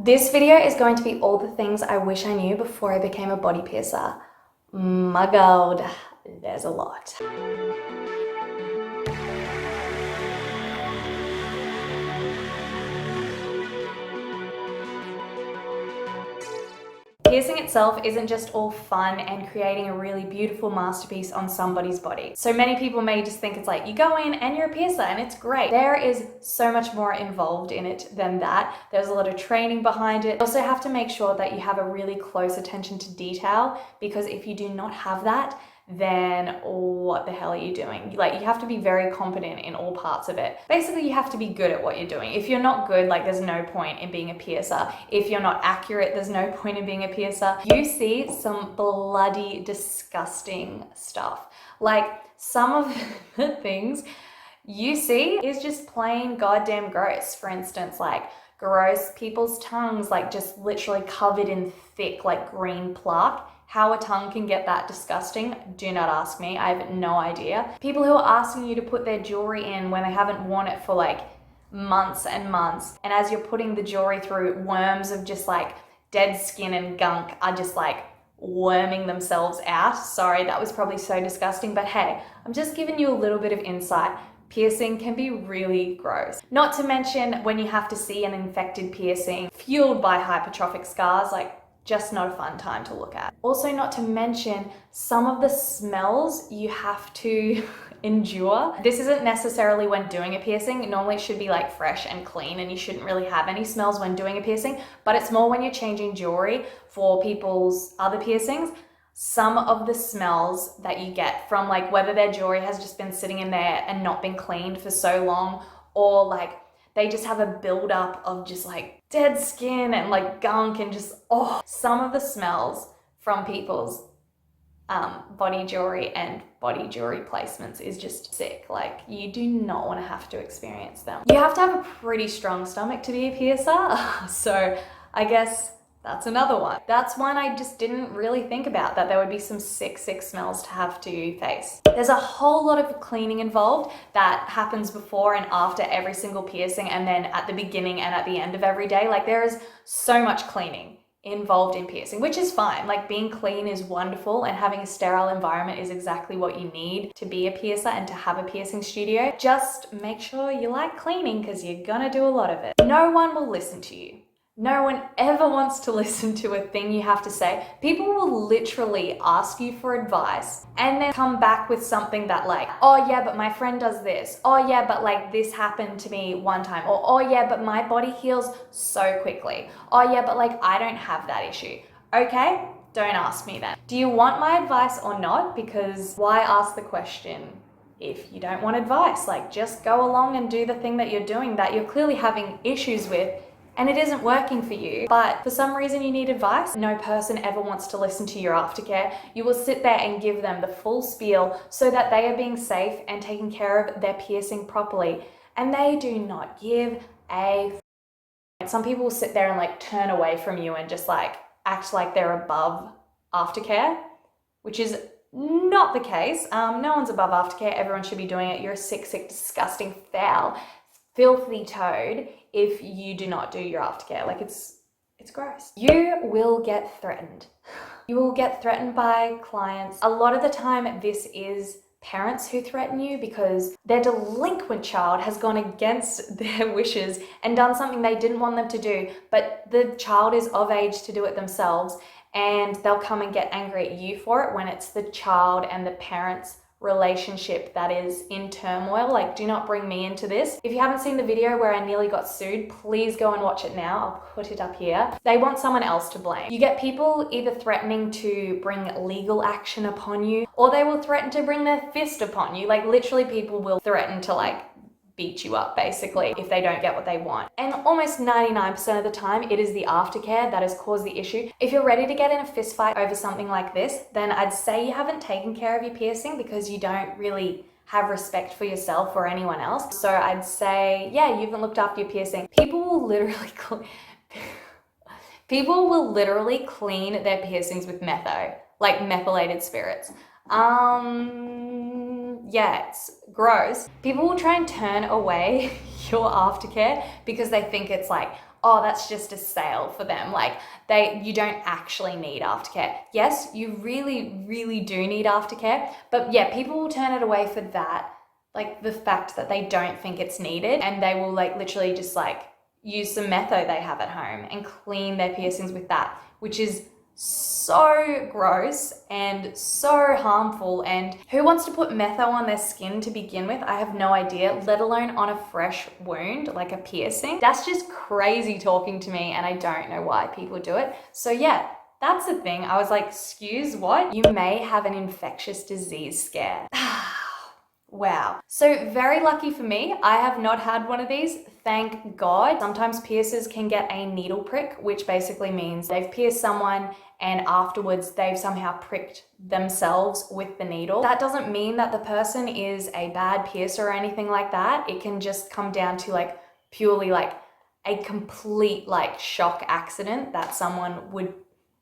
This video is going to be all the things I wish I knew before I became a body piercer. My God, there's a lot. Piercing itself isn't just all fun and creating a really beautiful masterpiece on somebody's body. So many people may just think it's like you go in and you're a piercer and it's great. There is so much more involved in it than that. There's a lot of training behind it. You also have to make sure that you have a really close attention to detail, because if you do not have that, then what the hell are you doing? Like, you have to be very competent in all parts of it. Basically, you have to be good at what you're doing. If you're not good, like, there's no point in being a piercer. If you're not accurate, there's no point in being a piercer. You see some bloody disgusting stuff. Like, some of the things you see is just plain goddamn gross. For instance, like gross people's tongues, like just literally covered in thick, like green plaque. How a tongue can get that disgusting, do not ask me. I have no idea. People who are asking you to put their jewelry in when they haven't worn it for like months and months. And as you're putting the jewelry through, worms of just like dead skin and gunk are just like worming themselves out. Sorry, that was probably so disgusting, but hey, I'm just giving you a little bit of insight. Piercing can be really gross. Not to mention when you have to see an infected piercing fueled by hypertrophic scars, like just not a fun time to look at. Also, not to mention some of the smells you have to endure. This isn't necessarily when doing a piercing. Normally it should be like fresh and clean and you shouldn't really have any smells when doing a piercing, but it's more when you're changing jewelry for people's other piercings. Some of the smells that you get from like whether their jewelry has just been sitting in there and not been cleaned for so long, or like they just have a buildup of just like dead skin and like gunk and just, oh, some of the smells from people's body jewelry and body jewelry placements is just sick. Like, you do not want to have to experience them. You have to have a pretty strong stomach to be a piercer. So I guess that's another one. That's one I just didn't really think about, that there would be some sick smells to have to face. There's a whole lot of cleaning involved that happens before and after every single piercing, and then at the beginning and at the end of every day. Like, there is so much cleaning involved in piercing, which is fine. Like, being clean is wonderful, and having a sterile environment is exactly what you need to be a piercer and to have a piercing studio. Just make sure you like cleaning, because you're gonna do a lot of it. No one will listen to you. No one ever wants to listen to a thing you have to say. People will literally ask you for advice and then come back with something that like, oh yeah, but my friend does this. Oh yeah, but like this happened to me one time. Or oh yeah, but my body heals so quickly. Oh yeah, but like I don't have that issue. Okay, don't ask me then. Do you want my advice or not? Because why ask the question if you don't want advice? Like, just go along and do the thing that you're doing that you're clearly having issues with, and it isn't working for you, but for some reason you need advice. No person ever wants to listen to your aftercare. You will sit there and give them the full spiel so that they are being safe and taking care of their piercing properly. And they do not give a f***. Some people will sit there and like turn away from you and just like act like they're above aftercare, which is not the case. No one's above aftercare. Everyone should be doing it. You're a sick, disgusting, foul, filthy toad if you do not do your aftercare. Like, it's gross. You will get threatened. You will get threatened by clients. A lot of the time this is parents who threaten you because their delinquent child has gone against their wishes and done something they didn't want them to do, but the child is of age to do it themselves, and they'll come and get angry at you for it when it's the child and the parents' relationship that is in turmoil. Like, do not bring me into this. If you haven't seen the video where I nearly got sued, please go and watch it now. I'll put it up here. They want someone else to blame. You get people either threatening to bring legal action upon you, or they will threaten to bring their fist upon you. Like, literally people will threaten to like beat you up basically if they don't get what they want. And almost 99% of the time it is the aftercare that has caused the issue. If you're ready to get in a fist fight over something like this, then I'd say you haven't taken care of your piercing, because you don't really have respect for yourself or anyone else. So I'd say, yeah, you haven't looked after your piercing. People will literally clean their piercings with metho, like methylated spirits. Yeah, it's gross. People will try and turn away your aftercare because they think it's like, oh, that's just a sale for them. Like you don't actually need aftercare. Yes, you really, really do need aftercare, but yeah, people will turn it away for that. Like the fact that they don't think it's needed, and they will like literally just like use some metho they have at home and clean their piercings with that, which is so gross and so harmful. And who wants to put metho on their skin to begin with? I have no idea, let alone on a fresh wound like a piercing. That's just crazy talking to me, and I don't know why people do it. So yeah, that's the thing. I was like, excuse what? You may have an infectious disease scare. Wow. So very lucky for me, I have not had one of these, thank God. Sometimes piercers can get a needle prick, which basically means they've pierced someone and afterwards they've somehow pricked themselves with the needle. That doesn't mean that the person is a bad piercer or anything like that. It can just come down to like purely like a complete like shock accident that someone would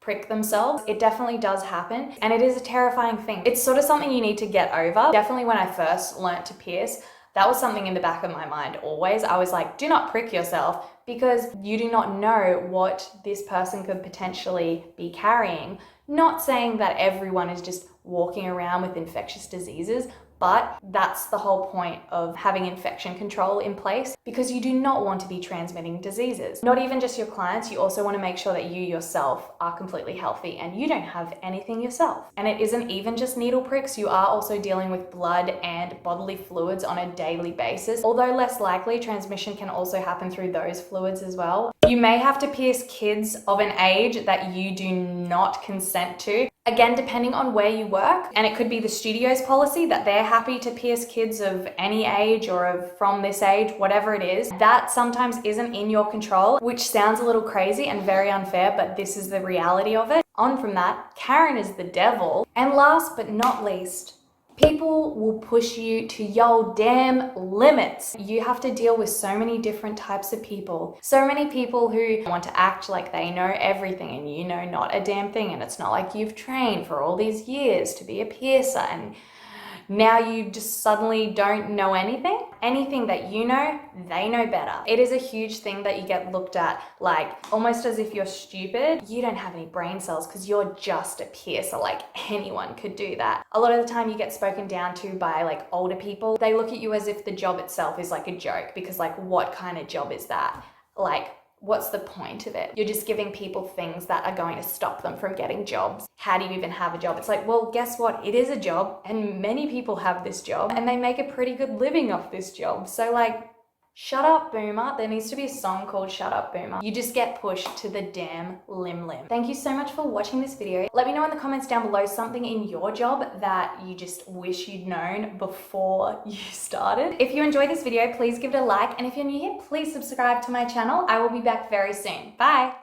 prick themselves. It definitely does happen, and it is a terrifying thing. It's sort of something you need to get over. Definitely when I first learnt to pierce, that was something in the back of my mind always. I was like, do not prick yourself, because you do not know what this person could potentially be carrying. Not saying that everyone is just walking around with infectious diseases, but that's the whole point of having infection control in place, because you do not want to be transmitting diseases. Not even just your clients, you also want to make sure that you yourself are completely healthy and you don't have anything yourself. And it isn't even just needle pricks, you are also dealing with blood and bodily fluids on a daily basis. Although less likely, transmission can also happen through those fluids as well. You may have to pierce kids of an age that you do not consent to. Again, depending on where you work, and it could be the studio's policy that they're happy to pierce kids of any age or of from this age, whatever it is, that sometimes isn't in your control, which sounds a little crazy and very unfair, but this is the reality of it. On from that, Karen is the devil. And last but not least, people will push you to your damn limits. You have to deal with so many different types of people. So many people who want to act like they know everything and you know not a damn thing. And it's not like you've trained for all these years to be a piercer and now you just suddenly don't know anything. Anything that you know, they know better. It is a huge thing that you get looked at like almost as if you're stupid. You don't have any brain cells because you're just a piercer. Like anyone could do that. A lot of the time you get spoken down to by like older people. They look at you as if the job itself is like a joke, because like what kind of job is that? Like, what's the point of it? You're just giving people things that are going to stop them from getting jobs. How do you even have a job? It's like, well, guess what? It is a job, and many people have this job and they make a pretty good living off this job. So like, shut up, boomer. There needs to be a song called Shut Up, Boomer. You just get pushed to the damn limb. Thank you so much for watching this video. Let me know in the comments down below something in your job that you just wish you'd known before you started. If you enjoyed this video, please give it a like. And if you're new here, please subscribe to my channel. I will be back very soon. Bye.